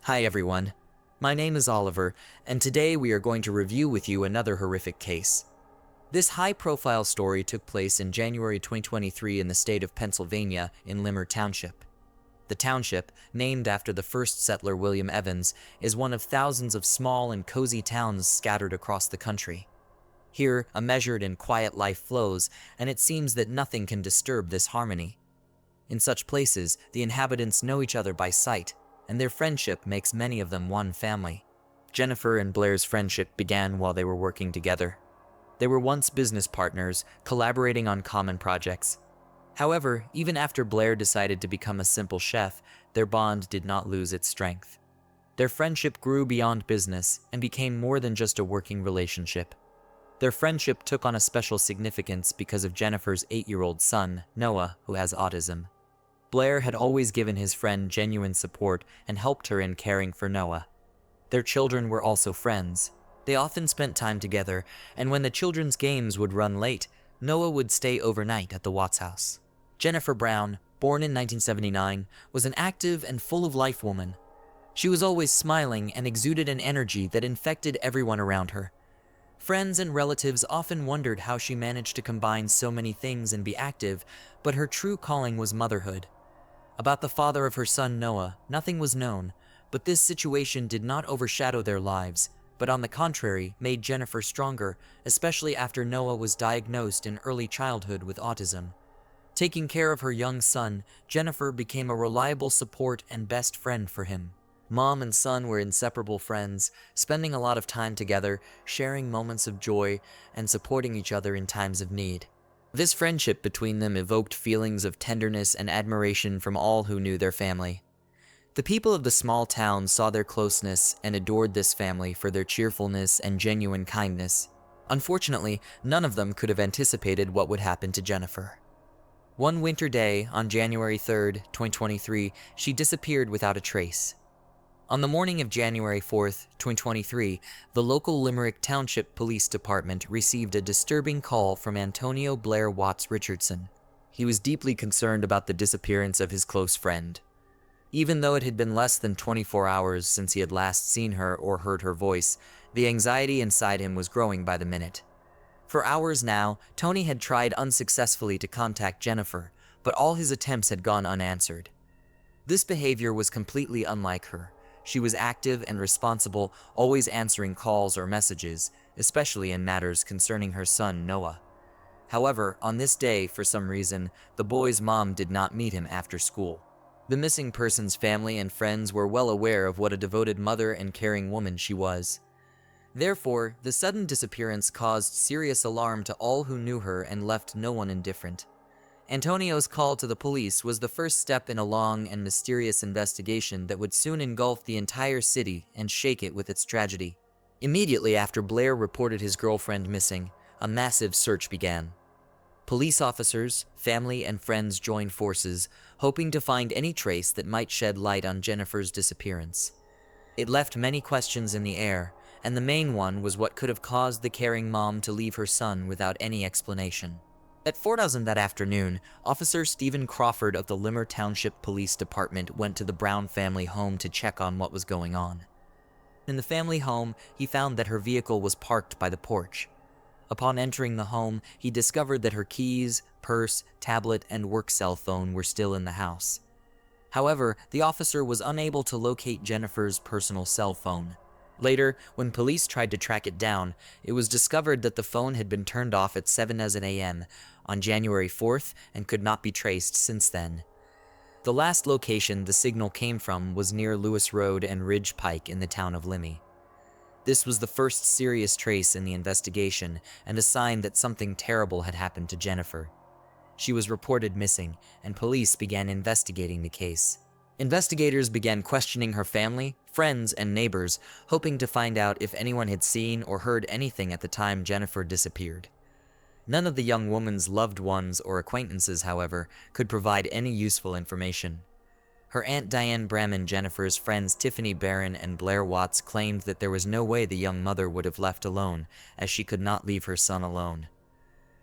Hi everyone, my name is Oliver, and today we are going to review with you another horrific case. This high-profile story took place in January 2023 in the state of Pennsylvania in Limmer Township. The township, named after the first settler William Evans, is one of thousands of small and cozy towns scattered across the country. Here, a measured and quiet life flows, and it seems that nothing can disturb this harmony. In such places, the inhabitants know each other by sight, and their friendship makes many of them one family. Jennifer and Blair's friendship began while they were working together. They were once business partners, collaborating on common projects. However, even after Blair decided to become a simple chef, their bond did not lose its strength. Their friendship grew beyond business and became more than just a working relationship. Their friendship took on a special significance because of Jennifer's 8-year-old son, Noah, who has autism. Blair had always given his friend genuine support and helped her in caring for Noah. Their children were also friends. They often spent time together, and when the children's games would run late, Noah would stay overnight at the Watts house. Jennifer Brown, born in 1979, was an active and full-of-life woman. She was always smiling and exuded an energy that infected everyone around her. Friends and relatives often wondered how she managed to combine so many things and be active, but her true calling was motherhood. About the father of her son Noah, nothing was known, but this situation did not overshadow their lives, but on the contrary, made Jennifer stronger, especially after Noah was diagnosed in early childhood with autism. Taking care of her young son, Jennifer became a reliable support and best friend for him. Mom and son were inseparable friends, spending a lot of time together, sharing moments of joy, and supporting each other in times of need. This friendship between them evoked feelings of tenderness and admiration from all who knew their family. The people of the small town saw their closeness and adored this family for their cheerfulness and genuine kindness. Unfortunately, none of them could have anticipated what would happen to Jennifer. One winter day, on January 3rd, 2023, she disappeared without a trace. On the morning of January 4th, 2023, the local Limerick Township Police Department received a disturbing call from Antonio Blair Watts Richardson. He was deeply concerned about the disappearance of his close friend. Even though it had been less than 24 hours since he had last seen her or heard her voice, the anxiety inside him was growing by the minute. For hours now, Tony had tried unsuccessfully to contact Jennifer, but all his attempts had gone unanswered. This behavior was completely unlike her. She was active and responsible, always answering calls or messages, especially in matters concerning her son, Noah. However, on this day, for some reason, the boy's mom did not meet him after school. The missing person's family and friends were well aware of what a devoted mother and caring woman she was. Therefore, the sudden disappearance caused serious alarm to all who knew her and left no one indifferent. Antonio's call to the police was the first step in a long and mysterious investigation that would soon engulf the entire city and shake it with its tragedy. Immediately after Blair reported his girlfriend missing, a massive search began. Police officers, family, and friends joined forces, hoping to find any trace that might shed light on Jennifer's disappearance. It left many questions in the air, and the main one was what could have caused the caring mom to leave her son without any explanation. At 4:00 that afternoon, Officer Stephen Crawford of the Limmer Township Police Department went to the Brown family home to check on what was going on. In the family home, he found that her vehicle was parked by the porch. Upon entering the home, he discovered that her keys, purse, tablet, and work cell phone were still in the house. However, the officer was unable to locate Jennifer's personal cell phone. Later, when police tried to track it down, it was discovered that the phone had been turned off at 7 a.m. on January 4th and could not be traced since then. The last location the signal came from was near Lewis Road and Ridge Pike in the town of Limmy. This was the first serious trace in the investigation and a sign that something terrible had happened to Jennifer. She was reported missing, and police began investigating the case. Investigators began questioning her family, friends, and neighbors, hoping to find out if anyone had seen or heard anything at the time Jennifer disappeared. None of the young woman's loved ones or acquaintances, however, could provide any useful information. Her Aunt Diane Bramman, Jennifer's friends Tiffany Barron and Blair Watts claimed that there was no way the young mother would have left alone, as she could not leave her son alone.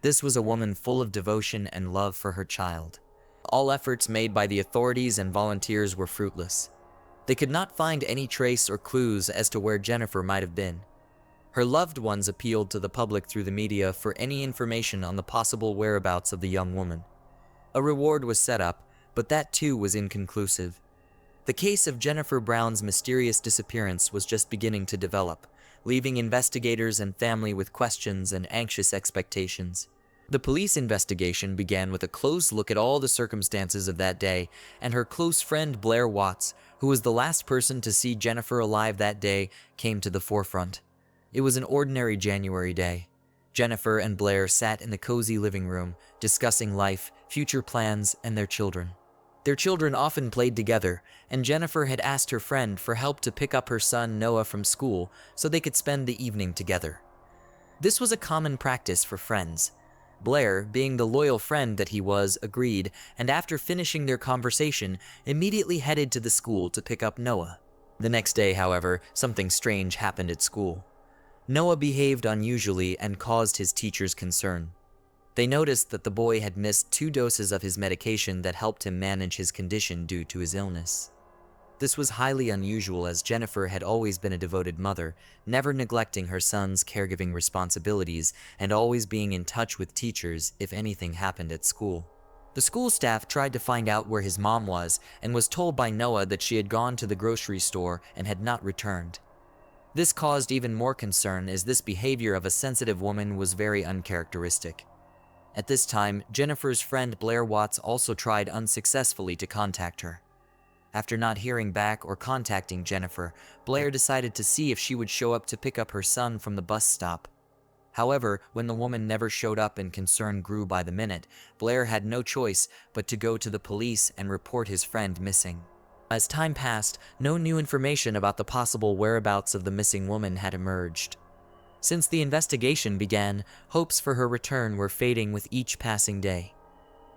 This was a woman full of devotion and love for her child. All efforts made by the authorities and volunteers were fruitless. They could not find any trace or clues as to where Jennifer might have been. Her loved ones appealed to the public through the media for any information on the possible whereabouts of the young woman. A reward was set up, but that too was inconclusive. The case of Jennifer Brown's mysterious disappearance was just beginning to develop, leaving investigators and family with questions and anxious expectations. The police investigation began with a close look at all the circumstances of that day, and her close friend Blair Watts, who was the last person to see Jennifer alive that day, came to the forefront. It was an ordinary January day. Jennifer and Blair sat in the cozy living room, discussing life, future plans, and their children. Their children often played together, and Jennifer had asked her friend for help to pick up her son Noah from school so they could spend the evening together. This was a common practice for friends. Blair, being the loyal friend that he was, agreed, and after finishing their conversation, immediately headed to the school to pick up Noah. The next day, however, something strange happened at school. Noah behaved unusually and caused his teachers concern. They noticed that the boy had missed 2 doses of his medication that helped him manage his condition due to his illness. This was highly unusual as Jennifer had always been a devoted mother, never neglecting her son's caregiving responsibilities and always being in touch with teachers if anything happened at school. The school staff tried to find out where his mom was and was told by Noah that she had gone to the grocery store and had not returned. This caused even more concern as this behavior of a sensitive woman was very uncharacteristic. At this time, Jennifer's friend Blair Watts also tried unsuccessfully to contact her. After not hearing back or contacting Jennifer, Blair decided to see if she would show up to pick up her son from the bus stop. However, when the woman never showed up and concern grew by the minute, Blair had no choice but to go to the police and report his friend missing. As time passed, no new information about the possible whereabouts of the missing woman had emerged. Since the investigation began, hopes for her return were fading with each passing day.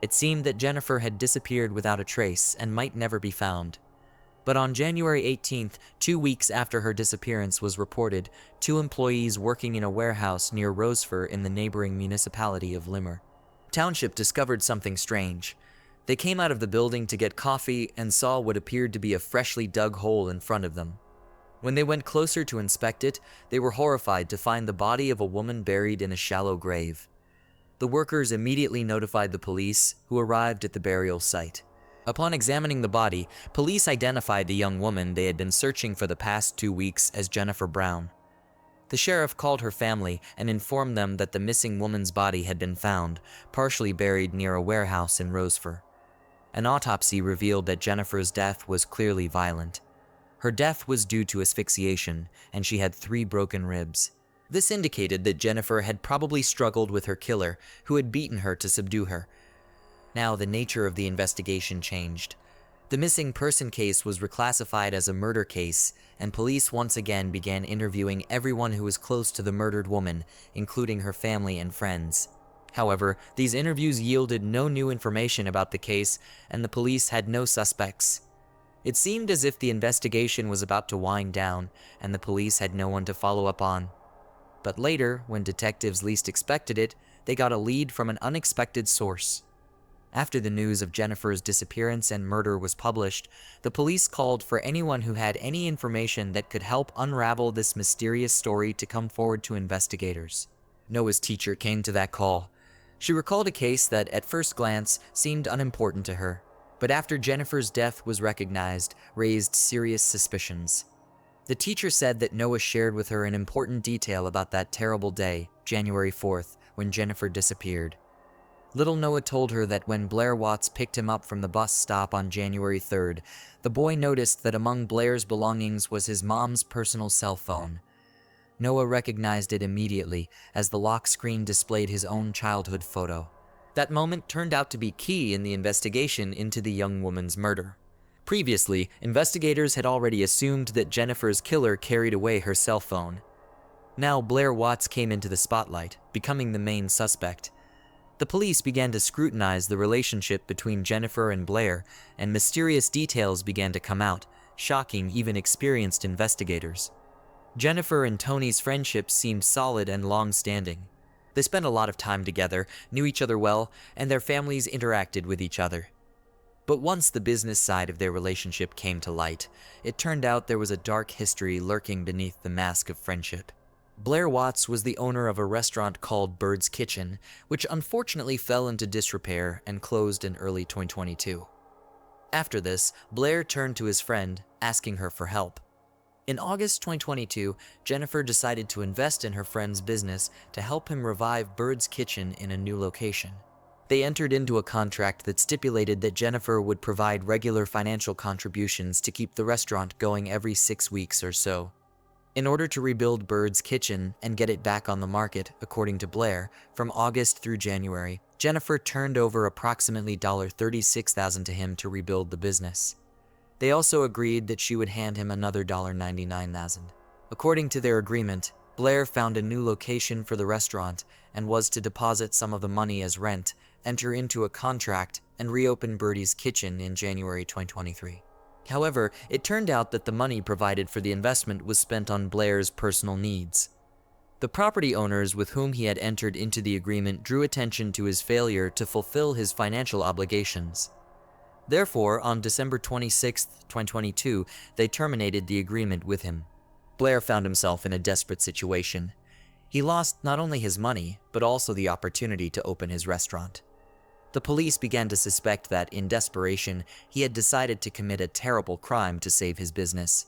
It seemed that Jennifer had disappeared without a trace and might never be found. But on January 18th, 2 weeks after her disappearance was reported, 2 employees working in a warehouse near Rosefer in the neighboring municipality of Limmer Township discovered something strange. They came out of the building to get coffee and saw what appeared to be a freshly dug hole in front of them. When they went closer to inspect it, they were horrified to find the body of a woman buried in a shallow grave. The workers immediately notified the police, who arrived at the burial site. Upon examining the body, police identified the young woman they had been searching for the past 2 weeks as Jennifer Brown. The sheriff called her family and informed them that the missing woman's body had been found, partially buried near a warehouse in Rosefer. An autopsy revealed that Jennifer's death was clearly violent. Her death was due to asphyxiation, and she had 3 broken ribs. This indicated that Jennifer had probably struggled with her killer, who had beaten her to subdue her. Now the nature of the investigation changed. The missing person case was reclassified as a murder case, and police once again began interviewing everyone who was close to the murdered woman, including her family and friends. However, these interviews yielded no new information about the case, and the police had no suspects. It seemed as if the investigation was about to wind down, and the police had no one to follow up on. But later, when detectives least expected it, they got a lead from an unexpected source. After the news of Jennifer's disappearance and murder was published, the police called for anyone who had any information that could help unravel this mysterious story to come forward to investigators. Noah's teacher came to that call. She recalled a case that, at first glance, seemed unimportant to her, but after Jennifer's death was recognized, raised serious suspicions. The teacher said that Noah shared with her an important detail about that terrible day, January 4th, when Jennifer disappeared. Little Noah told her that when Blair Watts picked him up from the bus stop on January 3rd, the boy noticed that among Blair's belongings was his mom's personal cell phone. Noah recognized it immediately, as the lock screen displayed his own childhood photo. That moment turned out to be key in the investigation into the young woman's murder. Previously, investigators had already assumed that Jennifer's killer carried away her cell phone. Now Blair Watts came into the spotlight, becoming the main suspect. The police began to scrutinize the relationship between Jennifer and Blair, and mysterious details began to come out, shocking even experienced investigators. Jennifer and Tony's friendship seemed solid and long-standing. They spent a lot of time together, knew each other well, and their families interacted with each other. But once the business side of their relationship came to light, it turned out there was a dark history lurking beneath the mask of friendship. Blair Watts was the owner of a restaurant called Bird's Kitchen, which unfortunately fell into disrepair and closed in early 2022. After this, Blair turned to his friend, asking her for help. In August 2022, Jennifer decided to invest in her friend's business to help him revive Bird's Kitchen in a new location. They entered into a contract that stipulated that Jennifer would provide regular financial contributions to keep the restaurant going every 6 weeks or so. In order to rebuild Bird's Kitchen and get it back on the market, according to Blair, from August through January, Jennifer turned over approximately $36,000 to him to rebuild the business. They also agreed that she would hand him another $99,000. According to their agreement, Blair found a new location for the restaurant and was to deposit some of the money as rent, enter into a contract, and reopen Birdie's Kitchen in January 2023. However, it turned out that the money provided for the investment was spent on Blair's personal needs. The property owners with whom he had entered into the agreement drew attention to his failure to fulfill his financial obligations. Therefore, on December 26, 2022, they terminated the agreement with him. Blair found himself in a desperate situation. He lost not only his money, but also the opportunity to open his restaurant. The police began to suspect that, in desperation, he had decided to commit a terrible crime to save his business.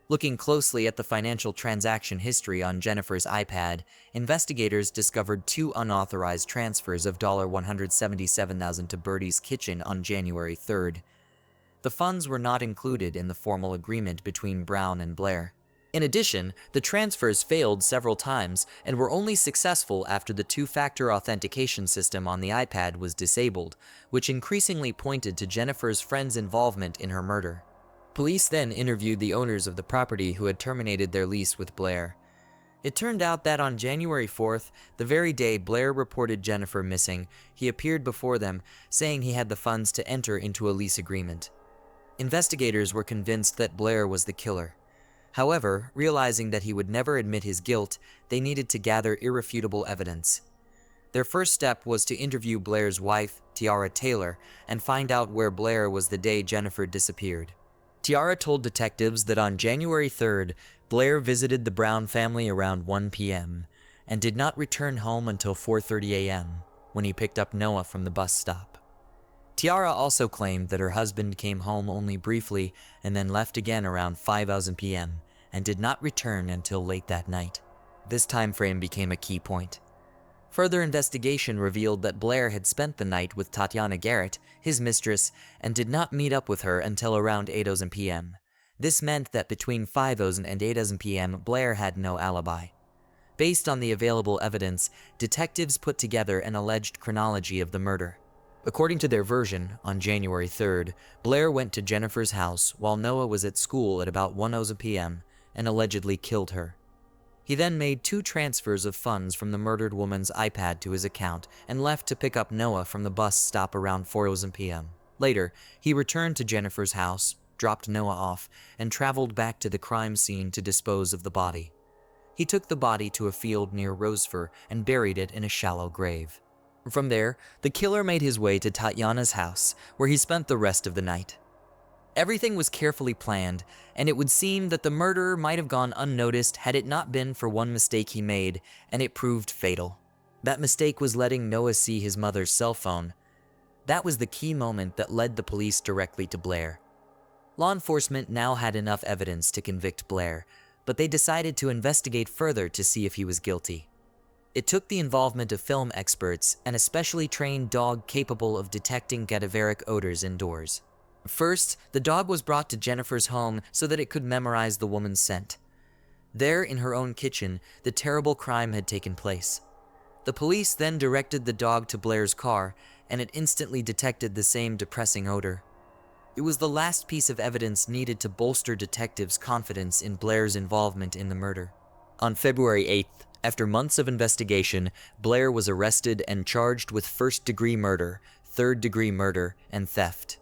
Looking closely at the financial transaction history on Jennifer's iPad, investigators discovered 2 unauthorized transfers of $177,000 to Birdie's Kitchen on January 3rd. The funds were not included in the formal agreement between Brown and Blair. In addition, the transfers failed several times and were only successful after the 2-factor authentication system on the iPad was disabled, which increasingly pointed to Jennifer's friend's involvement in her murder. Police then interviewed the owners of the property who had terminated their lease with Blair. It turned out that on January 4th, the very day Blair reported Jennifer missing, he appeared before them, saying he had the funds to enter into a lease agreement. Investigators were convinced that Blair was the killer. However, realizing that he would never admit his guilt, they needed to gather irrefutable evidence. Their first step was to interview Blair's wife, Tiara Taylor, and find out where Blair was the day Jennifer disappeared. Tiara told detectives that on January 3rd, Blair visited the Brown family around 1 p.m. and did not return home until 4:30 a.m. when he picked up Noah from the bus stop. Tiara also claimed that her husband came home only briefly and then left again around 5:00 p.m. and did not return until late that night. This time frame became a key point. Further investigation revealed that Blair had spent the night with Tatiana Garrett, his mistress, and did not meet up with her until around 8:00 p.m. This meant that between 5:00 and 8:00 p.m., Blair had no alibi. Based on the available evidence, detectives put together an alleged chronology of the murder. According to their version, on January 3rd, Blair went to Jennifer's house while Noah was at school at about 1:00 p.m. and allegedly killed her. He then made 2 transfers of funds from the murdered woman's iPad to his account and left to pick up Noah from the bus stop around 4:00 p.m. Later, he returned to Jennifer's house, dropped Noah off, and traveled back to the crime scene to dispose of the body. He took the body to a field near Rosefur and buried it in a shallow grave. From there, the killer made his way to Tatiana's house, where he spent the rest of the night. Everything was carefully planned, and it would seem that the murderer might have gone unnoticed had it not been for one mistake he made, and it proved fatal. That mistake was letting Noah see his mother's cell phone. That was the key moment that led the police directly to Blair. Law enforcement now had enough evidence to convict Blair, but they decided to investigate further to see if he was guilty. It took the involvement of film experts and a specially trained dog capable of detecting cadaveric odors indoors. First, the dog was brought to Jennifer's home so that it could memorize the woman's scent. There, in her own kitchen, the terrible crime had taken place. The police then directed the dog to Blair's car, and it instantly detected the same depressing odor. It was the last piece of evidence needed to bolster detectives' confidence in Blair's involvement in the murder. On February 8th, after months of investigation, Blair was arrested and charged with first-degree murder, third-degree murder, and theft.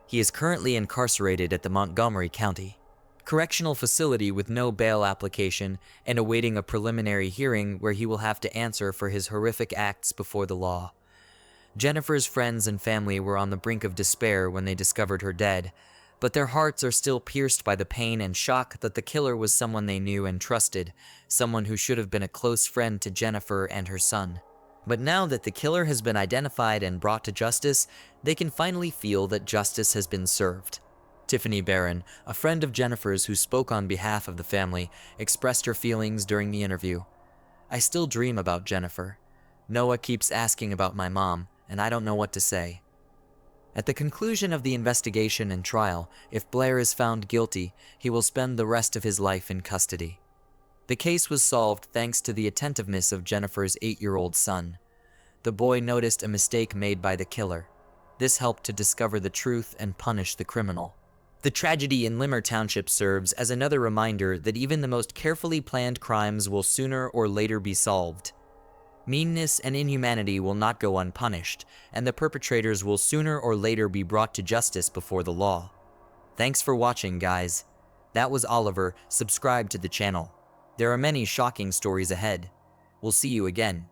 He is currently incarcerated at the Montgomery County Correctional Facility with no bail application and awaiting a preliminary hearing where he will have to answer for his horrific acts before the law. Jennifer's friends and family were on the brink of despair when they discovered her dead, but their hearts are still pierced by the pain and shock that the killer was someone they knew and trusted, someone who should have been a close friend to Jennifer and her son. But now that the killer has been identified and brought to justice, they can finally feel that justice has been served. Tiffany Barron, a friend of Jennifer's who spoke on behalf of the family, expressed her feelings during the interview. "I still dream about Jennifer. Noah keeps asking about my mom, and I don't know what to say." At the conclusion of the investigation and trial, if Blair is found guilty, he will spend the rest of his life in custody. The case was solved thanks to the attentiveness of Jennifer's 8-year-old son. The boy noticed a mistake made by the killer. This helped to discover the truth and punish the criminal. The tragedy in Limmer Township serves as another reminder that even the most carefully planned crimes will sooner or later be solved. Meanness and inhumanity will not go unpunished, and the perpetrators will sooner or later be brought to justice before the law. Thanks for watching, guys. That was Oliver. Subscribe to the channel. There are many shocking stories ahead. We'll see you again.